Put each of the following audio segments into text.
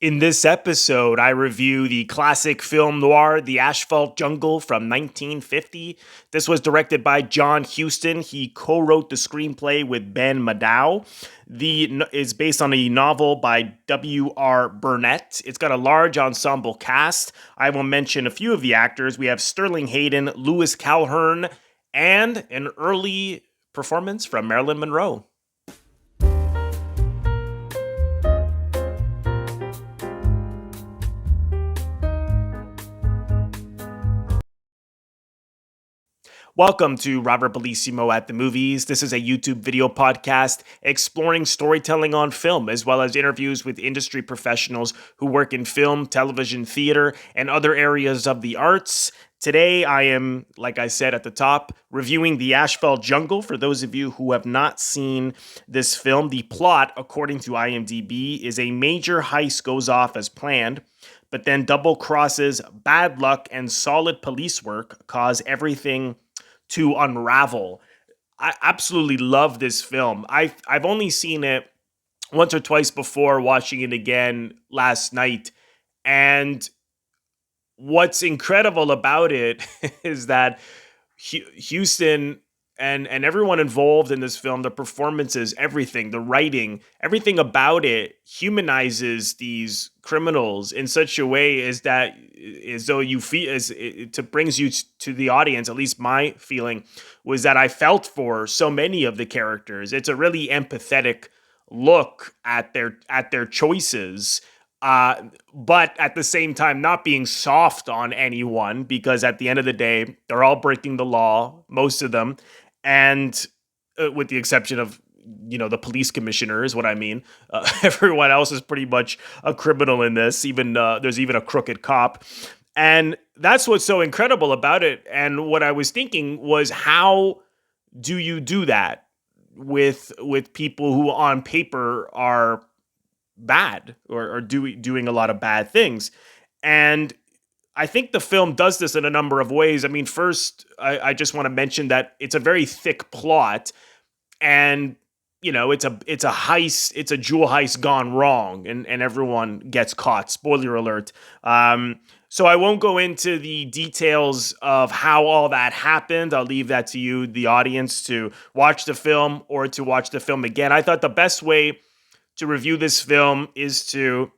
In this episode, I review the classic film noir, The Asphalt Jungle from 1950. This was directed by John Huston. He co-wrote the screenplay with Ben Maddow. Is based on a novel by W.R. Burnett. It's got a large ensemble cast. I will mention a few of the actors. We have Sterling Hayden, Lewis Calhern, and an early performance from Marilyn Monroe. Welcome to Robert Bellissimo at the Movies. This is a YouTube video podcast exploring storytelling on film, as well as interviews with industry professionals who work in film, television, theater, and other areas of the arts. Today, I am, like I said at the top, reviewing The Asphalt Jungle. For those of you who have not seen this film, the plot, according to IMDb, is a major heist goes off as planned, but then double crosses, bad luck, and solid police work cause everything to unravel. I absolutely love this film. I've only seen it once or twice before, watching it again last night. And what's incredible about it is that Houston and everyone involved in this film, the performances, everything, the writing, everything about it humanizes these criminals in such a way as though you feel it brings you to the audience. At least my feeling was that I felt for so many of the characters. It's a really empathetic look at their choices. But at the same time, not being soft on anyone, because at the end of the day, they're all breaking the law, most of them. And with the exception of, the police commissioner is what I mean. Everyone else is pretty much a criminal in this. Even there's even a crooked cop. And that's what's so incredible about it. And what I was thinking was, how do you do that with people who on paper are bad or doing a lot of bad things? And I think the film does this in a number of ways. I mean, first, I just want to mention that it's a very thick plot, and it's a heist, it's a jewel heist gone wrong, and everyone gets caught. Spoiler alert. So I won't go into the details of how all that happened. I'll leave that to you, the audience, to watch the film or to watch the film again. I thought the best way to review this film is to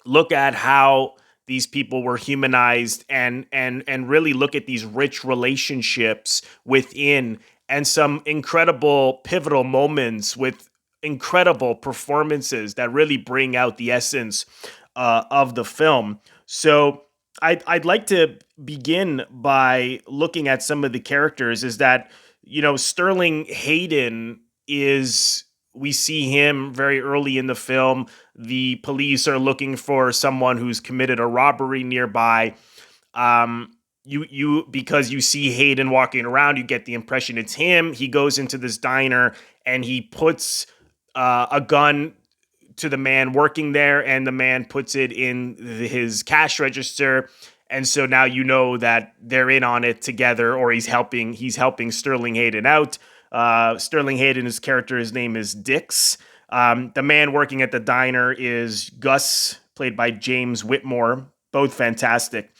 look at how these people were humanized and really look at these rich relationships within, and some incredible pivotal moments with incredible performances that really bring out the essence of the film. So I'd like to begin by looking at some of the characters. Is that, Sterling Hayden is... We see him very early in the film. The police are looking for someone who's committed a robbery nearby. Because you see Hayden walking around, you get the impression it's him. He goes into this diner and he puts a gun to the man working there, and the man puts it in his cash register. And so now that they're in on it together, or he's helping Sterling Hayden out. Sterling Hayden, his character, his name is Dix. The man working at the diner is Gus, played by James Whitmore, both fantastic.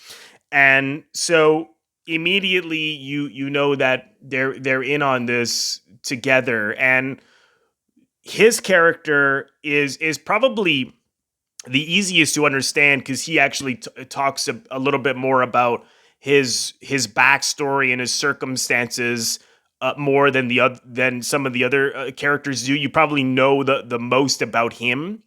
And so immediately you know that they're in on this together. And his character is probably the easiest to understand, because he actually talks a little bit more about his backstory and his circumstances, more than some of the other characters do. You probably know the most about him.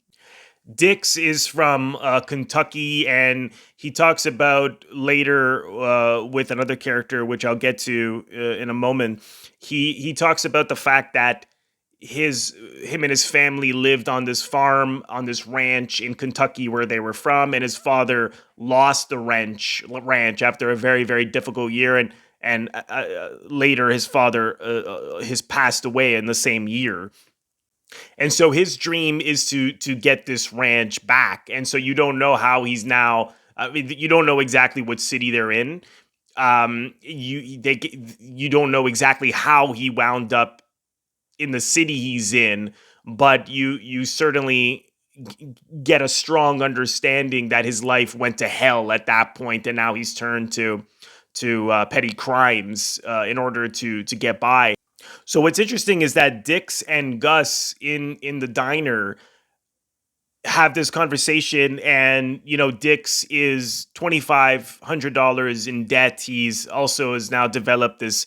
Dix is from Kentucky, and he talks about later with another character, which I'll get to in a moment. He talks about the fact that him and his family lived on this farm, on this ranch in Kentucky where they were from, and his father lost the ranch after a very, very difficult year, and later his father has passed away in the same year. And so his dream is to get this ranch back. And so you don't know how he's now. I mean, you don't know exactly what city they're in. You don't know exactly how he wound up in the city he's in, but you certainly get a strong understanding that his life went to hell at that point, and now he's turned to petty crimes in order to get by. So what's interesting is that Dix and Gus in the diner have this conversation, and Dix is $2,500 in debt. He's also has now developed this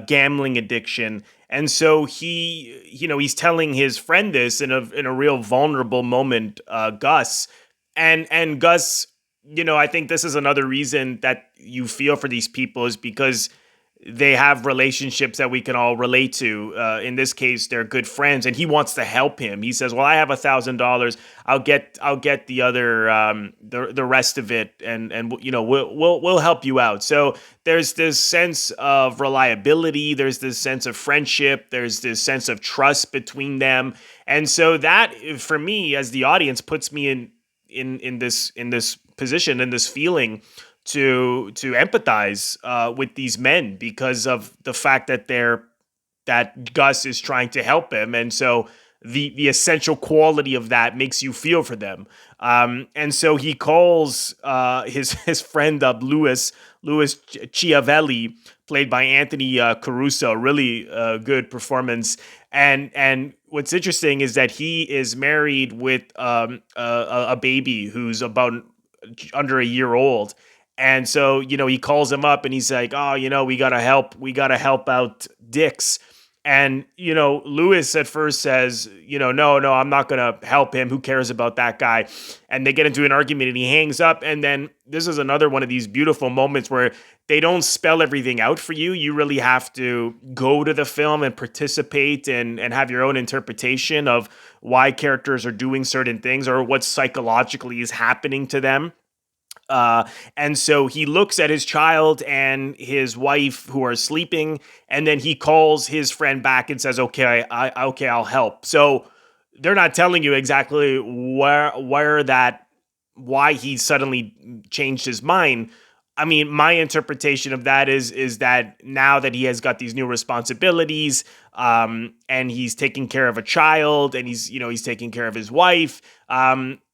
gambling addiction, and so he's telling his friend this in a real vulnerable moment, Gus. And Gus, I think this is another reason that you feel for these people, is because they have relationships that we can all relate to. In this case, they're good friends, and he wants to help him. He says, "Well, I have $1,000. I'll get the other the rest of it, and we'll help you out." So there's this sense of reliability. There's this sense of friendship. There's this sense of trust between them, and so that, for me as the audience, puts me in this position, in this feeling to empathize with these men, because of the fact that Gus is trying to help him, and so the essential quality of that makes you feel for them. And so he calls his friend up, Louis Chiavelli, played by Anthony Caruso, really good performance. And what's interesting is that he is married with a baby who's about under a year old. And so, he calls him up and he's like, "Oh, we gotta help out Dix." And, Lewis at first says, "No, I'm not gonna help him. Who cares about that guy?" And they get into an argument and he hangs up. And then this is another one of these beautiful moments where they don't spell everything out for you. You really have to go to the film and participate and have your own interpretation of why characters are doing certain things or what psychologically is happening to them. And so he looks at his child and his wife who are sleeping, and then he calls his friend back and says, "Okay, I'll help." So they're not telling you exactly why he suddenly changed his mind. I mean, my interpretation of that is that now that he has got these new responsibilities, and he's taking care of a child, and he's taking care of his wife,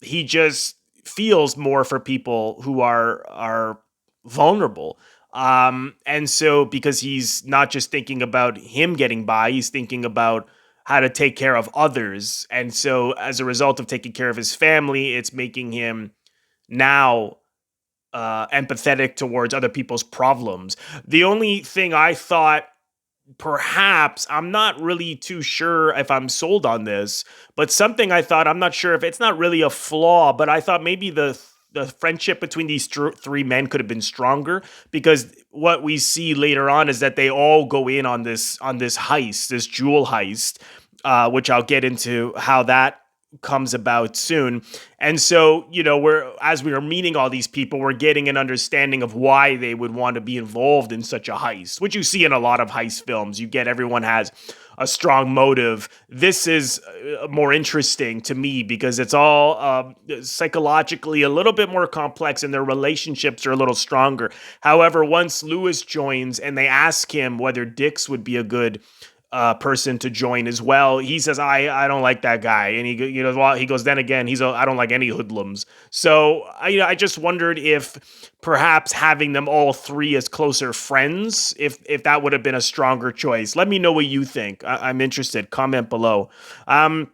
he just feels more for people who are vulnerable. And so, because he's not just thinking about him getting by, he's thinking about how to take care of others. And so, as a result of taking care of his family, it's making him now empathetic towards other people's problems. The only thing I thought, perhaps, I'm not really too sure if I'm sold on this, but something I thought, I'm not sure if it's not really a flaw, but I thought maybe the friendship between these three men could have been stronger, because what we see later on is that they all go in on this heist, this jewel heist, which I'll get into how that comes about soon. And so, as we are meeting all these people, we're getting an understanding of why they would want to be involved in such a heist, which you see in a lot of heist films. You get everyone has a strong motive. This is more interesting to me because it's all psychologically a little bit more complex, and their relationships are a little stronger. However, once Lewis joins and they ask him whether Dix would be a good person to join as well, he says, I don't like that guy. And he goes, then again, I don't like any hoodlums. So I just wondered if perhaps having them all three as closer friends, if that would have been a stronger choice. Let me know what you think. I'm interested. Comment below. And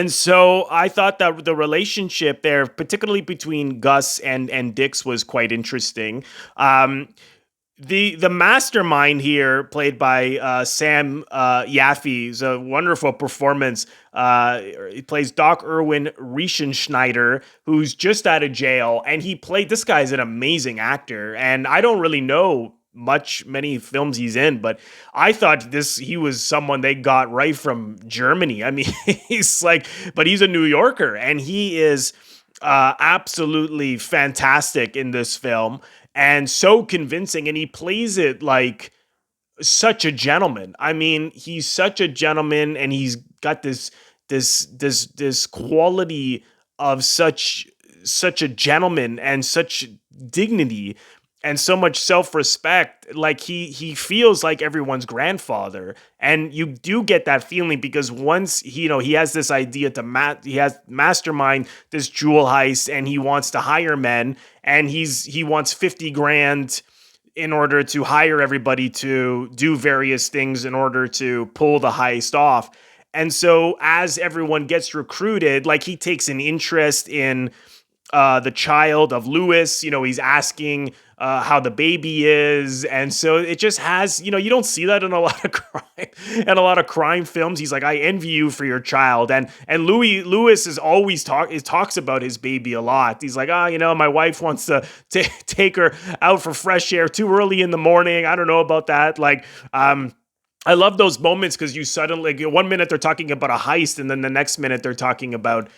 so I thought that the relationship there, particularly between Gus and Dix, was quite interesting. The mastermind here, played by Sam Jaffe, is a wonderful performance. He plays Doc Erwin Rieschenschneider, who's just out of jail, and this guy's an amazing actor, and I don't really know many films he's in, but I thought he was someone they got right from Germany. I mean, but he's a New Yorker, and he is absolutely fantastic in this film, and so convincing, and he plays it like such a gentleman. I mean, he's such a gentleman, and he's got this quality of such a gentleman and such dignity. and so much self-respect. Like he feels like everyone's grandfather, and you do get that feeling because once he has this idea to he has mastermind this jewel heist, and he wants to hire men, and he wants 50 grand in order to hire everybody to do various things in order to pull the heist off. And so as everyone gets recruited, like he takes an interest in the child of Lewis. He's asking how the baby is, and so it just has, you don't see that in a lot of crime films. He's like, I envy you for your child, and Lewis is always talks about his baby a lot. He's like, my wife wants to take her out for fresh air too early in the morning. I don't know about that. Like, I love those moments because you suddenly, like, 1 minute they're talking about a heist, and then the next minute they're talking about,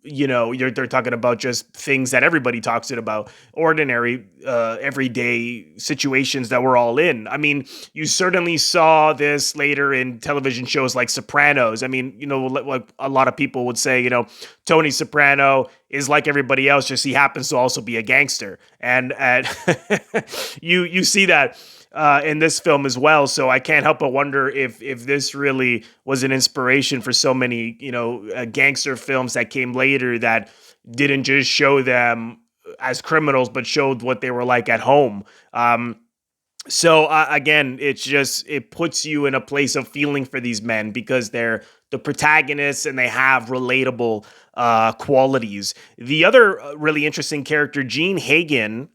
they're talking about just things that everybody talks about, ordinary, everyday situations that we're all in. I mean, you certainly saw this later in television shows like Sopranos. I mean, like a lot of people would say, Tony Soprano is like everybody else, just he happens to also be a gangster, and you see that in this film as well. So I can't help but wonder if this really was an inspiration for so many, gangster films that came later that didn't just show them as criminals, but showed what they were like at home. So again, it puts you in a place of feeling for these men because they're the protagonists and they have relatable qualities. The other really interesting character, Jean Hagen,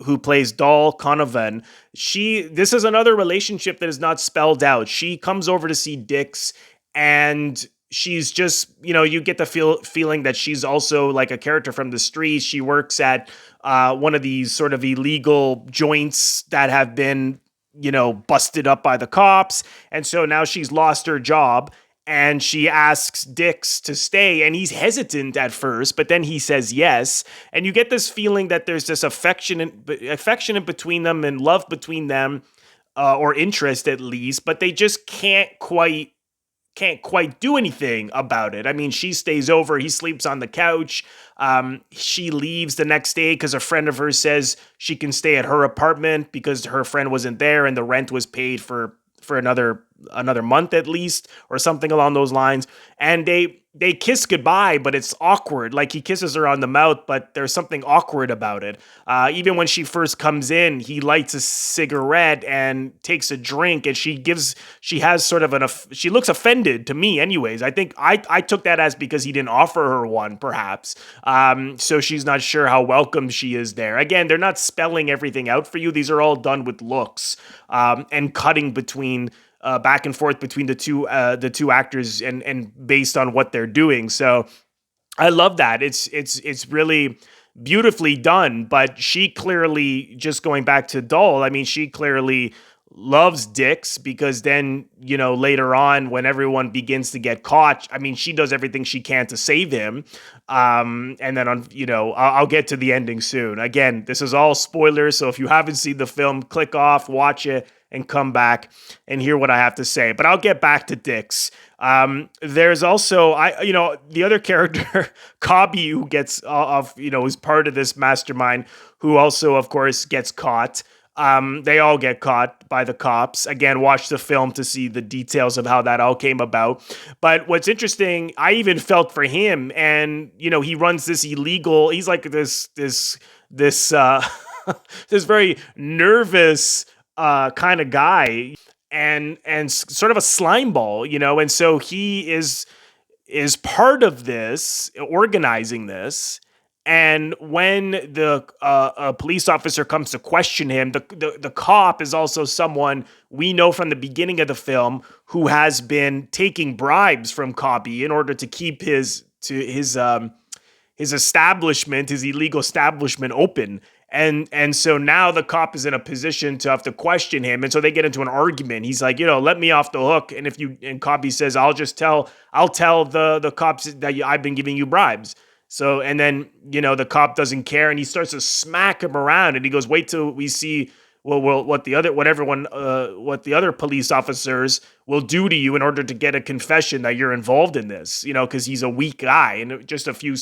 who plays Doll Conovan, this is another relationship that is not spelled out. She comes over to see Dix, and she's just, you get the feeling that she's also like a character from the streets. She works at one of these sort of illegal joints that have been, busted up by the cops. And so now she's lost her job. And she asks Dix to stay, and he's hesitant at first, but then he says yes. And you get this feeling that there's this affection between them and love between them, or interest at least, but they just can't quite do anything about it. I mean, she stays over, he sleeps on the couch. She leaves the next day because a friend of hers says she can stay at her apartment because her friend wasn't there and the rent was paid for another month at least, or something along those lines. And they kiss goodbye, but it's awkward. Like, he kisses her on the mouth, but there's something awkward about it. Even when she first comes in, he lights a cigarette and takes a drink, and she has sort of she looks offended to me anyways. I think I took that as because he didn't offer her one, perhaps. So she's not sure how welcome she is there. Again, they're not spelling everything out for you. These are all done with looks, and cutting between back and forth between the two actors and based on what they're doing. So I love that. It's really beautifully done. But she clearly, just going back to Doll, I mean, she clearly loves Dix because then, later on when everyone begins to get caught, I mean, she does everything she can to save him. And then I'll get to the ending soon. Again, this is all spoilers. So if you haven't seen the film, click off, watch it, and come back and hear what I have to say. But I'll get back to Dix. There's also, the other character, Cobby, who gets is part of this mastermind, who also, of course, gets caught. They all get caught by the cops. Again, watch the film to see the details of how that all came about. But what's interesting, I even felt for him, and he runs this illegal. He's like this this very nervous kind of guy, and sort of a slime ball, and so he is part of this, organizing this. And when the a police officer comes to question him, the cop is also someone we know from the beginning of the film who has been taking bribes from Cobby in order to keep his establishment, his illegal establishment, open. And so now the cop is in a position to have to question him. And so they get into an argument. He's like, let me off the hook. And Cobby says, I'll tell the cops that I've been giving you bribes. So, and then, the cop doesn't care, and he starts to smack him around, and he goes, wait till we see what the other police officers will do to you in order to get a confession that you're involved in this, because he's a weak guy, and just a few,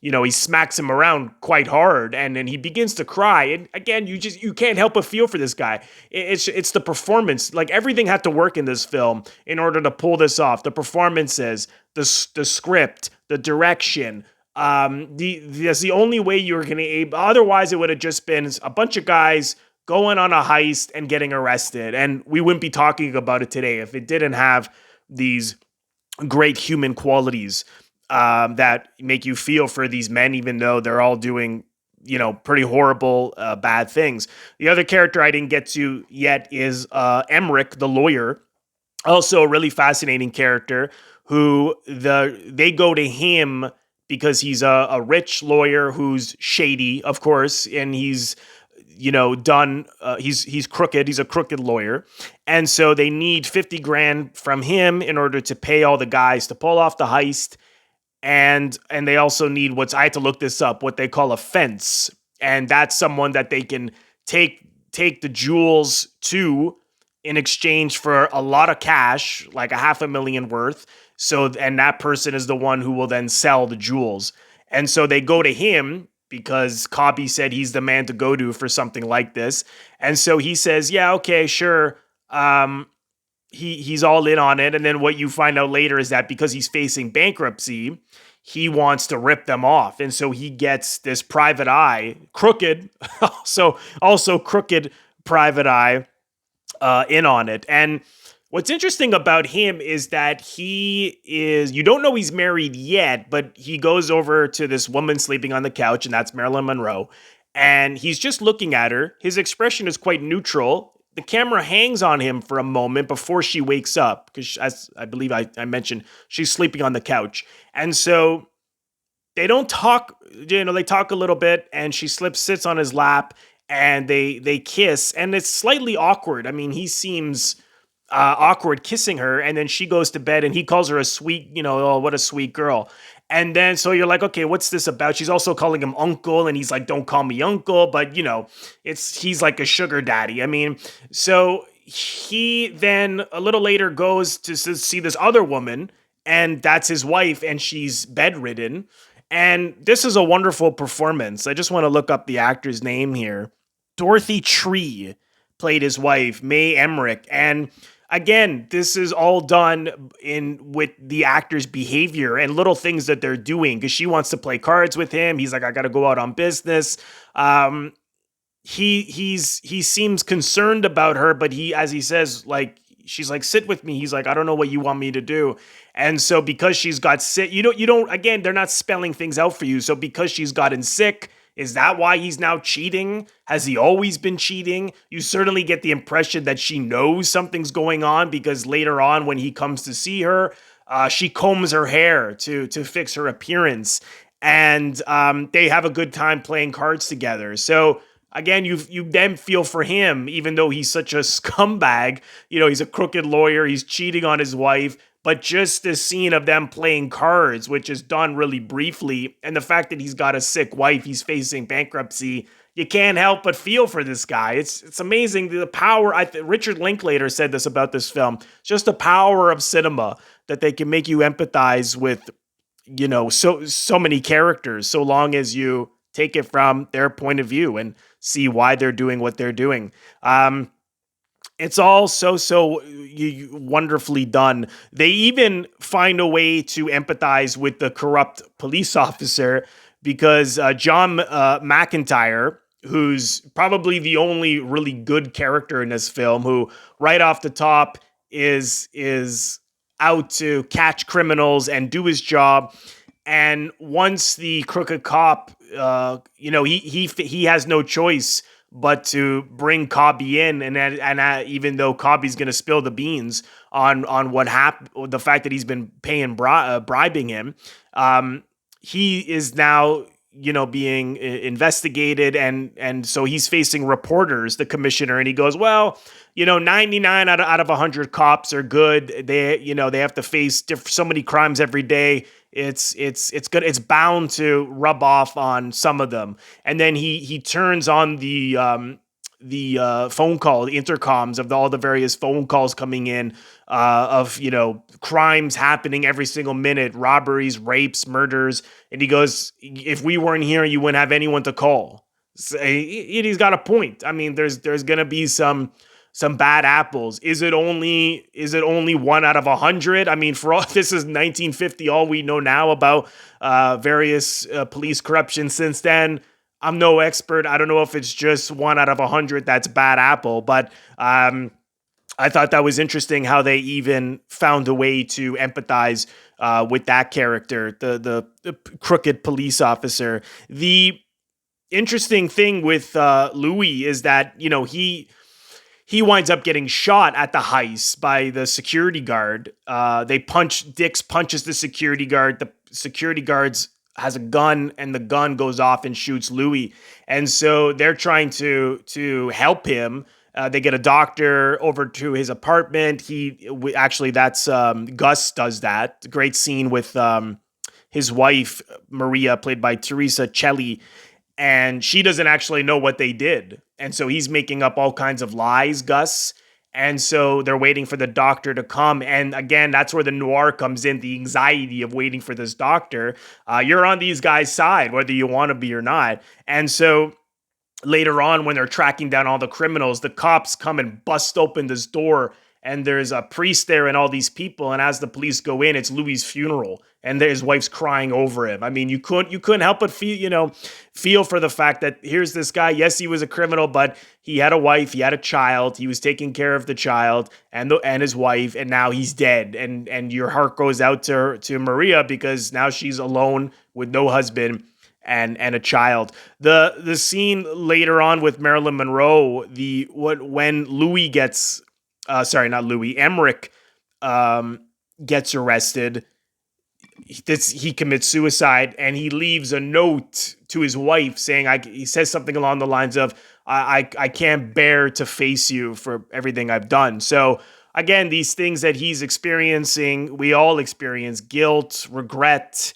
he smacks him around quite hard, and then he begins to cry. And again, you can't help but feel for this guy. It's the performance. Like, everything had to work in this film in order to pull this off. The performances, the script, the direction. That's the only way you were going to. Otherwise, it would have just been a bunch of guys going on a heist and getting arrested, and we wouldn't be talking about it today if it didn't have these great human qualities that make you feel for these men, even though they're all doing, pretty horrible, bad things. The other character I didn't get to yet is Emmerich, the lawyer. Also a really fascinating character who they go to him because he's a rich lawyer who's shady, of course, and he's he's crooked. He's a crooked lawyer. And so they need 50 grand from him in order to pay all the guys to pull off the heist. And they also need I had to look this up, what they call a fence. And that's someone that they can take the jewels to in exchange for a lot of cash, like $500,000 worth. And that person is the one who will then sell the jewels. And so they go to him because Cobby said he's the man to go to for something like this. And so he says, yeah, okay, sure. He's all in on it. And then what you find out later is that because he's facing bankruptcy, he wants to rip them off. And so he gets this private eye, crooked, also crooked private eye, in on it. And what's interesting about him is that you don't know he's married yet, but he goes over to this woman sleeping on the couch, and that's Marilyn Monroe. And he's just looking at her. His expression is quite neutral. The camera hangs on him for a moment before she wakes up, because, as I believe I mentioned, she's sleeping on the couch. And so they don't talk, they talk a little bit, and she sits on his lap, and they kiss, and it's slightly awkward. I mean, he seems awkward kissing her, and then she goes to bed, and he calls her a sweet, oh, what a sweet girl. And then, so you're like, okay, what's this about? She's also calling him uncle, and he's like, don't call me uncle, but he's like a sugar daddy. I mean, so he then a little later goes to see this other woman, and that's his wife, and she's bedridden. And this is a wonderful performance. I just want to look up the actor's name here. Dorothy Tree played his wife, Mae Emmerich. And again, this is all done with the actor's behavior and little things that they're doing, because she wants to play cards with him. He's like, I got to go out on business. He seems concerned about her, but as he says, like, she's like, sit with me. He's like, I don't know what you want me to do. And so because she's got sick, again, they're not spelling things out for you. So because she's gotten sick, is that why he's now cheating? Has he always been cheating? You certainly get the impression that she knows something's going on, because later on when he comes to see her, she combs her hair to fix her appearance. And they have a good time playing cards together. So again, you then feel for him, even though he's such a scumbag. He's a crooked lawyer. He's cheating on his wife. But just this scene of them playing cards, which is done really briefly, and the fact that he's got a sick wife, he's facing bankruptcy, you can't help but feel for this guy. It's amazing the power. Richard Linklater said this about this film. Just the power of cinema, that they can make you empathize with, so many characters, so long as you take it from their point of view and see why they're doing what they're doing. It's all so wonderfully done. They even find a way to empathize with the corrupt police officer, because John McIntire, who's probably the only really good character in this film, who right off the top is out to catch criminals and do his job. And once the crooked cop, he has no choice but to bring Cobby in, and even though Cobby's going to spill the beans on what happened, the fact that he's been bribing him, he is now being investigated, and so he's facing reporters, the commissioner, and he goes, well, 99 out of 100 cops are good. They have to face so many crimes every day. It's good. It's bound to rub off on some of them. And then he turns on the phone call, the intercoms of all the various phone calls coming in of crimes happening every single minute, robberies, rapes, murders, and he goes, "If we weren't here, you wouldn't have anyone to call." So he's got a point. I mean, there's gonna be some bad apples. Is it only 1 out of 100? I mean, for all this is 1950. All we know now about various police corruption since then. I'm no expert. I don't know if it's just 1 out of 100 that's bad apple, but I thought that was interesting how they even found a way to empathize with that character, the crooked police officer. The interesting thing with Louis is that he winds up getting shot at the heist by the security guard. Dix punches the security guard. The security guard's has a gun, and the gun goes off and shoots Louis. And so they're trying to help him. They get a doctor over to his apartment. That's Gus does that. Great scene with his wife Maria, played by Teresa Celli, and she doesn't actually know what they did. And so he's making up all kinds of lies, Gus. And so they're waiting for the doctor to come. And again, that's where the noir comes in, the anxiety of waiting for this doctor. You're on these guys' side, whether you want to be or not. And so later on, when they're tracking down all the criminals, the cops come and bust open this door. And there's a priest there and all these people. And as the police go in, it's Louis' funeral. And his wife's crying over him. I mean, you couldn't help but feel for the fact that here's this guy. Yes, he was a criminal, but he had a wife, he had a child, he was taking care of the child and his wife, and now he's dead. And your heart goes out to Maria because now she's alone with no husband and a child. The scene later on with Marilyn Monroe, when Louis gets Emmerich gets arrested. He commits suicide, and he leaves a note to his wife saying, he says something along the lines of, I can't bear to face you for everything I've done. So again, these things that he's experiencing, we all experience: guilt, regret,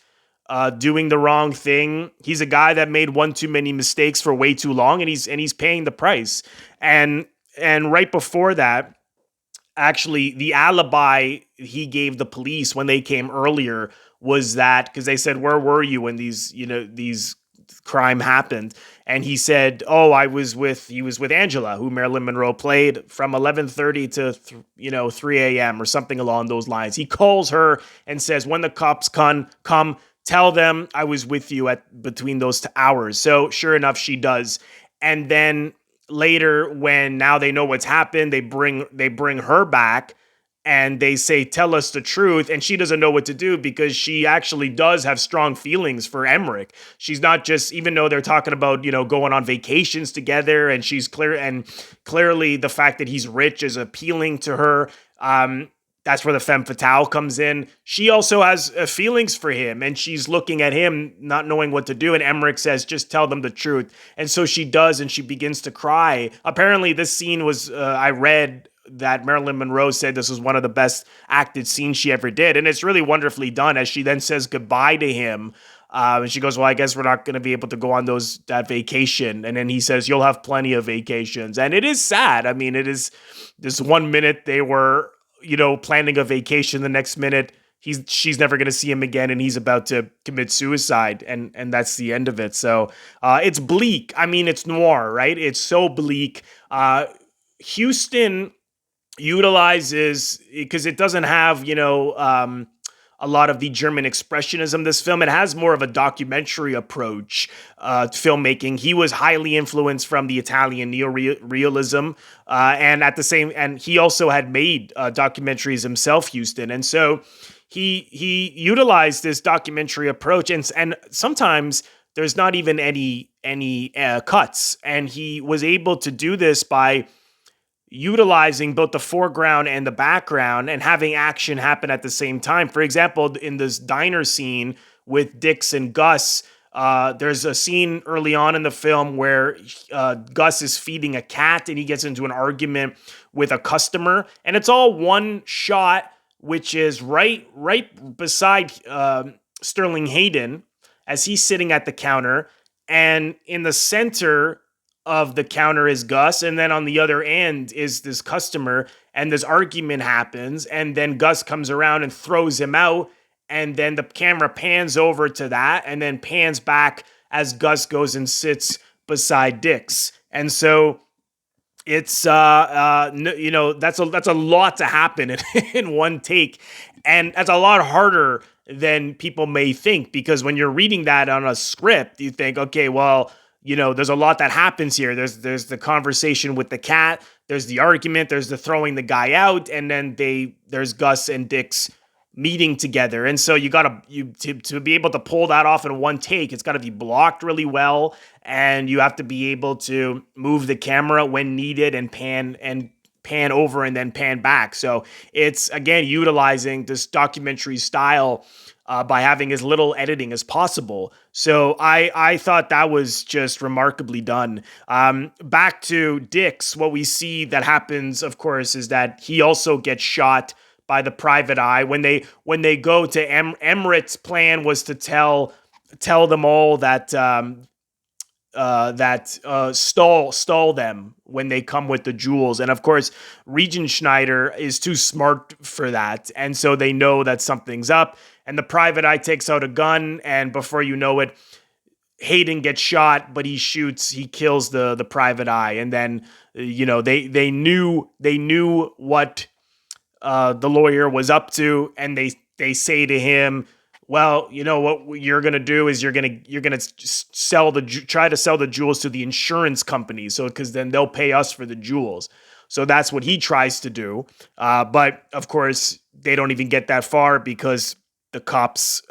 doing the wrong thing. He's a guy that made one too many mistakes for way too long, and he's paying the price. And right before that, actually, the alibi he gave the police when they came earlier was that, because they said, "Where were you when these crime happened?" And he said, "Oh, he was with Angela, who Marilyn Monroe played, from 11:30 to 3 a.m. or something along those lines." He calls her and says, "When the cops come, tell them I was with you at between those 2 hours." So sure enough, she does. And then later, when now they know what's happened, they bring her back and they say, "Tell us the truth." And she doesn't know what to do because she actually does have strong feelings for Emmerich. She's not just, even though they're talking about, going on vacations together, and clearly the fact that he's rich is appealing to her. That's where the femme fatale comes in. She also has feelings for him, and she's looking at him, not knowing what to do. And Emmerich says, "Just tell them the truth." And so she does, and she begins to cry. Apparently, this scene was, I read that Marilyn Monroe said this was one of the best acted scenes she ever did. And it's really wonderfully done, as she then says goodbye to him. And she goes, "Well, I guess we're not going to be able to go on that vacation." And then he says, "You'll have plenty of vacations." And it is sad. I mean, it is this 1 minute they were planning a vacation, the next minute she's never going to see him again, and he's about to commit suicide, and that's the end of it. So it's bleak. I mean, it's noir, right? It's so bleak. Huston utilizes, because it doesn't have a lot of the German expressionism, this film. It has more of a documentary approach to filmmaking. He was highly influenced from the Italian neorealism, and he also had made documentaries himself, Huston. And so he utilized this documentary approach, and sometimes there's not even any cuts, and he was able to do this by utilizing both the foreground and the background and having action happen at the same time. For example, in this diner scene with Dix and Gus, there's a scene early on in the film where Gus is feeding a cat and he gets into an argument with a customer, and it's all one shot, which is right beside Sterling Hayden as he's sitting at the counter, and in the center of the counter is Gus, and then on the other end is this customer, and this argument happens, and then Gus comes around and throws him out, and then the camera pans over to that, and then pans back as Gus goes and sits beside Dix. And so it's that's a lot to happen in one take, and that's a lot harder than people may think, because when you're reading that on a script, you think, okay, well, there's a lot that happens here. There's the conversation with the cat, there's the argument, there's the throwing the guy out, and then there's Gus and Dix meeting together. And so to be able to pull that off in one take, it's got to be blocked really well, and you have to be able to move the camera when needed and pan over and then pan back. So it's, again, utilizing this documentary style by having as little editing as possible. So I thought that was just remarkably done. Back to Dix, what we see that happens, of course, is that he also gets shot by the private eye. When they go to Emmerich, plan was to tell them all that stall them when they come with the jewels. And of course, Regent Schneider is too smart for that. And so they know that something's up. And the private eye takes out a gun, and before you know it, Hayden gets shot, but he kills the private eye. And then, they knew what the lawyer was up to, and they say to him, well, what you're gonna do is you're gonna try to sell the jewels to the insurance company, so because then they'll pay us for the jewels. So that's what he tries to do, but of course they don't even get that far, because the cops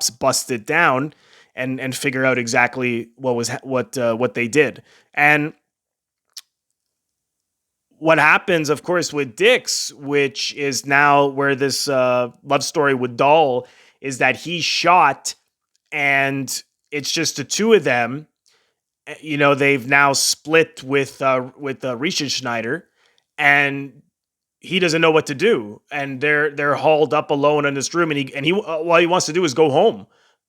bust it down and figure out exactly what they did. And what happens, of course, with Dix, which is now where this love story with Dahl is, that he's shot, and it's just the two of them. They've now split with Richard Schneider, and he doesn't know what to do, and they're hauled up alone in this room, and he what he wants to do is go home,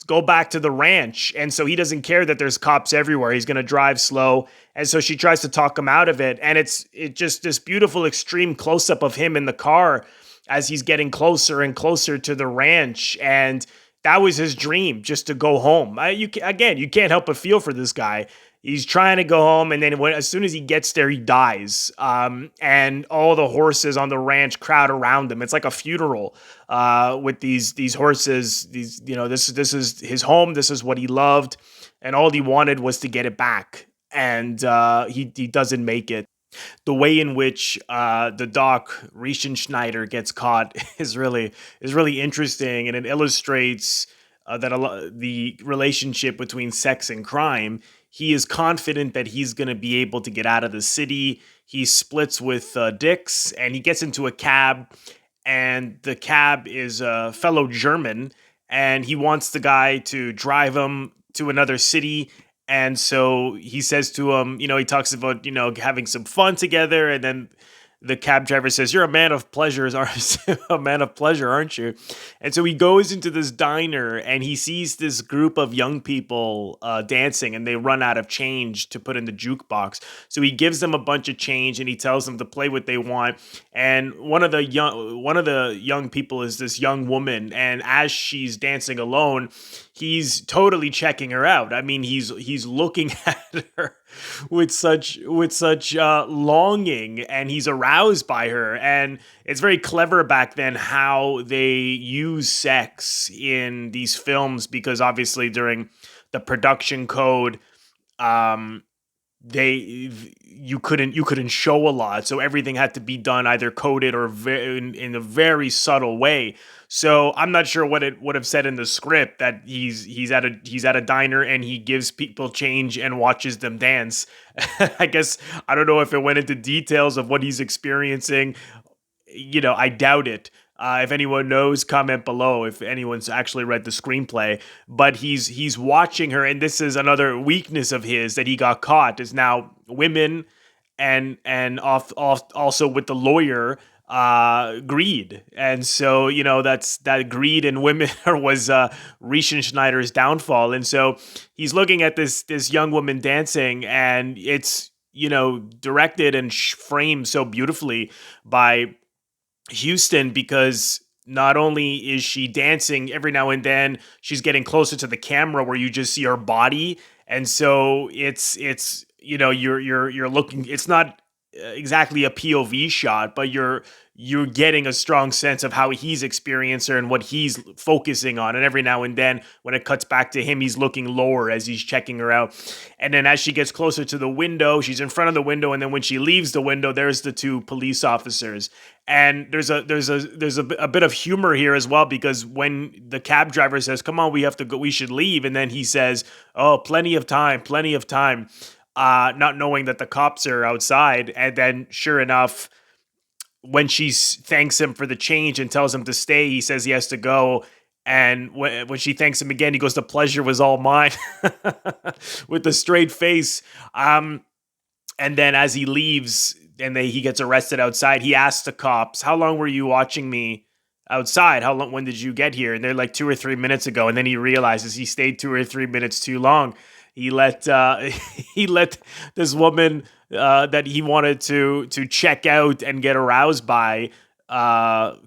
go back to the ranch. And so he doesn't care that there's cops everywhere. He's going to drive slow. And so she tries to talk him out of it. And it's just this beautiful extreme close up of him in the car as he's getting closer and closer to the ranch. And that was his dream, just to go home. You can't help but feel for this guy. He's trying to go home, and then as soon as he gets there, he dies. And all the horses on the ranch crowd around him. It's like a funeral with these horses. This is his home. This is what he loved, and all he wanted was to get it back. And he doesn't make it. The way in which the doc Rieschenschneider gets caught is really interesting, and it illustrates the relationship between sex and crime. He is confident that he's going to be able to get out of the city. He splits with Dix, and he gets into a cab, and the cab is a fellow German, and he wants the guy to drive him to another city. And so he says to him, he talks about, having some fun together. And then the cab driver says, "You're a man of pleasures, a man of pleasure, aren't you?" And so he goes into this diner, and he sees this group of young people dancing, and they run out of change to put in the jukebox. So he gives them a bunch of change, and he tells them to play what they want. And one of the young people is this young woman, and as she's dancing alone, he's totally checking her out. I mean, he's looking at her with such longing, and he's aroused by her. And it's very clever back then how they use sex in these films, because obviously during the production code, you couldn't show a lot, so everything had to be done either coded or in a very subtle way. So I'm not sure what it would have said in the script, that he's at a diner and he gives people change and watches them dance. I guess I don't know if it went into details of what he's experiencing. I doubt it. If anyone knows, comment below if anyone's actually read the screenplay. But he's watching her, and this is another weakness of his that he got caught, is now women and also with the lawyer. greed. And so, that's that greed in women was Riesenschneider's downfall. And so he's looking at this young woman dancing, and it's, directed and framed so beautifully by Houston, because not only is she dancing, every now and then she's getting closer to the camera where you just see her body. And so it's you're looking, it's not exactly a POV shot, but you're getting a strong sense of how he's experiencing her and what he's focusing on. And every now and then when it cuts back to him, he's looking lower as he's checking her out. And then as she gets closer to the window, she's in front of the window, and then when she leaves the window, there's the two police officers. And there's a bit of humor here as well, because when the cab driver says, "Come on, we have to go, we should leave," and then he says, "Oh, plenty of time, plenty of time," not knowing that the cops are outside. And then sure enough, when she thanks him for the change and tells him to stay, he says he has to go. And when she thanks him again, he goes, "The pleasure was all mine," with a straight face. And then as he leaves and he gets arrested outside, he asks the cops, "How long were you watching me outside? When did you get here?" And they're like, 2 or 3 minutes ago. And then he realizes he stayed 2 or 3 minutes too long. He let he let this woman that he wanted to check out and get aroused by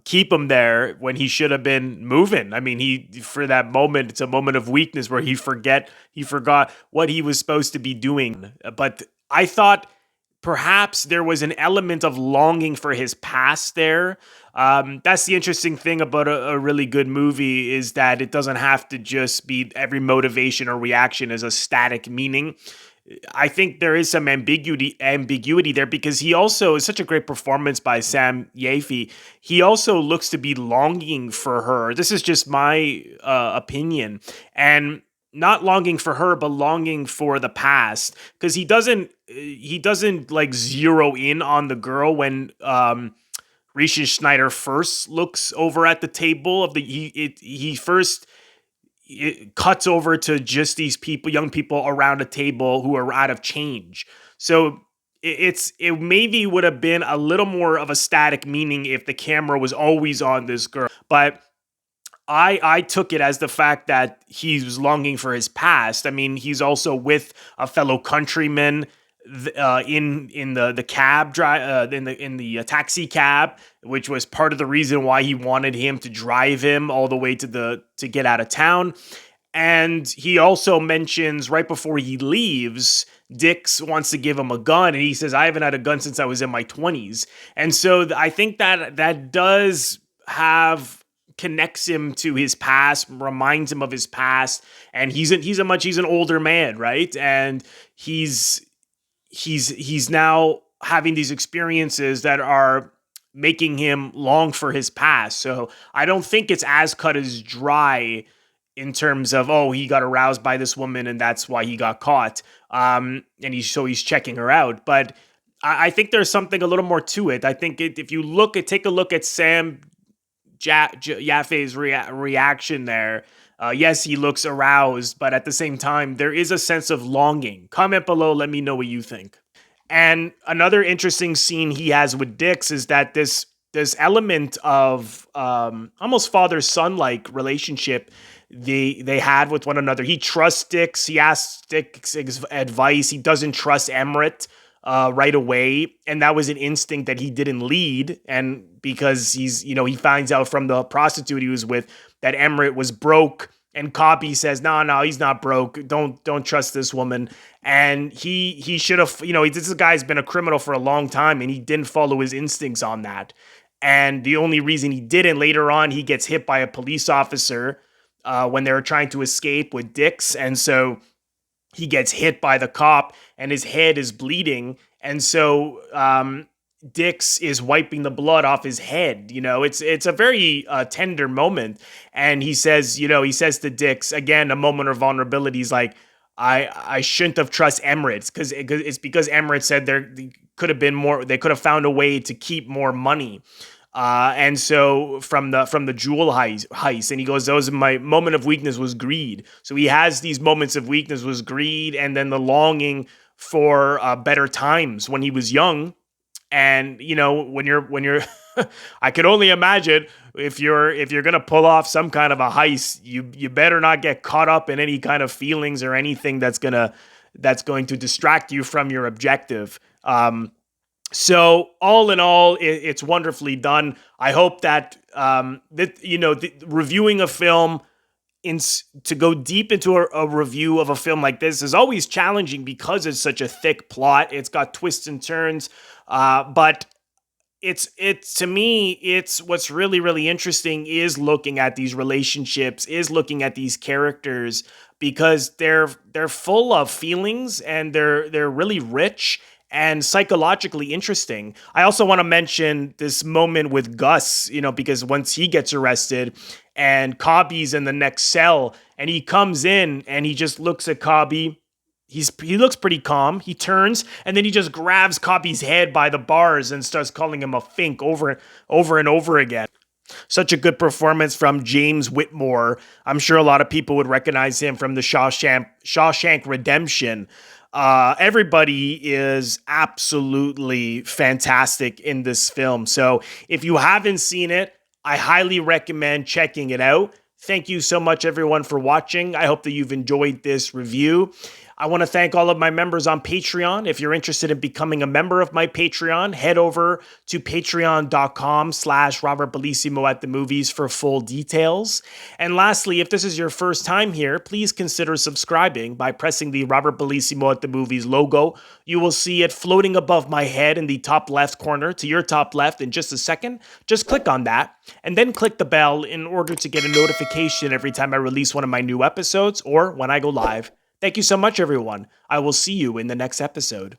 keep him there when he should have been moving. I mean, for that moment, it's a moment of weakness where he forgot what he was supposed to be doing. But I thought perhaps there was an element of longing for his past there. That's the interesting thing about a really good movie, is that it doesn't have to just be every motivation or reaction as a static meaning. I think there is some ambiguity there, because he also is such a great performance by Sam Jaffe. He also looks to be longing for her. This is just my opinion. And not longing for her, but longing for the past, because he doesn't like zero in on the girl when Riesenschneider first looks over at the table of he first cuts over to just these young people around a table who are out of change. So it maybe would have been a little more of a static meaning if the camera was always on this girl, but I took it as the fact that he was longing for his past. I mean, he's also with a fellow countryman in the cab drive in the taxi cab, which was part of the reason why he wanted him to drive him all the way to get out of town. And he also mentions right before he leaves, Dix wants to give him a gun, and he says, "I haven't had a gun since I was in my 20s." And so I think that does connects him to his past, reminds him of his past, and he's an older man, right? And he's now having these experiences that are making him long for his past. So I don't think it's as cut as dry in terms of, oh, he got aroused by this woman and that's why he got caught. And he's checking her out. But I think there's something a little more to it. I think if you take a look at Sam Jaffe's reaction there. Yes, he looks aroused, but at the same time, there is a sense of longing. Comment below, let me know what you think. And another interesting scene he has with Dix is that this element of almost father-son like relationship they had with one another. He trusts Dix. He asks Dix advice. He doesn't trust Emmerich right away, and that was an instinct that he didn't lead. And because he finds out from the prostitute he was with that Emmerich was broke, and Copy says, no, he's not broke. Don't trust this woman. And he should have, this guy's been a criminal for a long time, and he didn't follow his instincts on that. And the only reason he didn't, later on, he gets hit by a police officer when they were trying to escape with Dix, and so he gets hit by the cop and his head is bleeding. And so Dix is wiping the blood off his head. It's a very tender moment. And he says to Dix, again, a moment of vulnerability. He's like, I shouldn't have trusted Emmerich, because Emmerich said there could have been more. They could have found a way to keep more money. And so from the jewel heist, and he goes, "Those my moment of weakness was greed." So he has these moments of weakness was greed, and then the longing for better times when he was young. And when you're I could only imagine if you're gonna pull off some kind of a heist, you better not get caught up in any kind of feelings or anything that's going to distract you from your objective. So all in all, it's wonderfully done. I hope that reviewing a film to go deep into a review of a film like this is always challenging because it's such a thick plot. It's got twists and turns, but it's to me, it's what's really, really interesting is looking at these relationships, is looking at these characters, because they're full of feelings, and they're really rich and psychologically interesting. I also want to mention this moment with Gus, because once he gets arrested and Cobby's in the next cell, and he comes in and he just looks at Cobby. He looks pretty calm. He turns, and then he just grabs Cobby's head by the bars and starts calling him a fink over and over again. Such a good performance from James Whitmore. I'm sure a lot of people would recognize him from the Shawshank Redemption. Everybody is absolutely fantastic in this film. So if you haven't seen it, I highly recommend checking it out. Thank you so much, everyone, for watching. I hope that you've enjoyed this review. I want to thank all of my members on Patreon. If you're interested in becoming a member of my Patreon, head over to patreon.com/Robert Bellissimo at the movies for full details. And lastly, if this is your first time here, please consider subscribing by pressing the Robert Bellissimo at the movies logo. You will see it floating above my head in the top left corner to your top left in just a second. Just click on that and then click the bell in order to get a notification every time I release one of my new episodes or when I go live. Thank you so much, everyone. I will see you in the next episode.